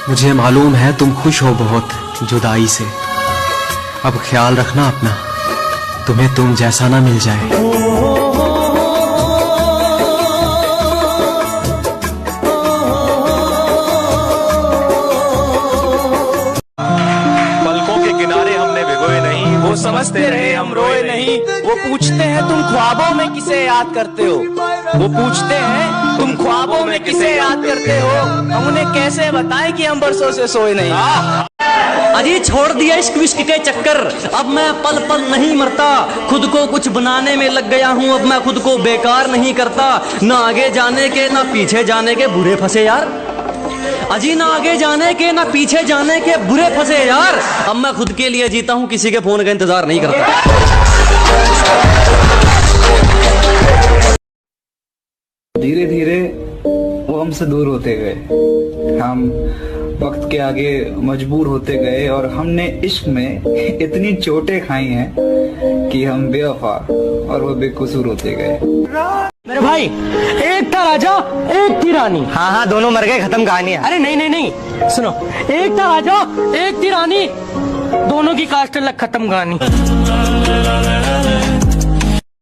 मुझे मालूम है तुम खुश हो बहुत जुदाई से। अब ख्याल रखना अपना, तुम्हें तुम जैसा ना मिल जाए। पलकों के किनारे हमने भिगोए नहीं, वो समझते रहे हम रोए नहीं। वो पूछते हैं तुम ख्वाबों में किसे याद करते हो, वो पूछते हैं तुम ख्वाबों में किसे याद करते हो। हम उन्हें कैसे बताएं कि हम बरसों से सोए नहीं। अजी छोड़ दिया इश्क विश्क के चक्कर, अब मैं पल पल नहीं मरता। खुद को कुछ बनाने में लग गया हूँ, अब मैं खुद को बेकार नहीं करता। ना आगे जाने के ना पीछे जाने के बुरे फंसे यार। अजी ना आगे जाने के ना पीछे जाने के बुरे फंसे यार। अब मैं खुद के लिए जीता हूँ, किसी के फोन का इंतजार नहीं करता। धीरे धीरे वो हमसे दूर होते गए, हम वक्त के आगे मजबूर होते गए और हमने इश्क में इतनी चोटें खाई हैं कि हम बेवफा और वो बेकसूर होते गए। मेरे भाई, एक था राजा एक थी रानी। हाँ हाँ, दोनों मर गए, खत्म कहानी है। अरे नहीं नहीं नहीं, सुनो। एक था राजा एक थी रानी, दोनों की कास्ट अलग, खत्म कहानी।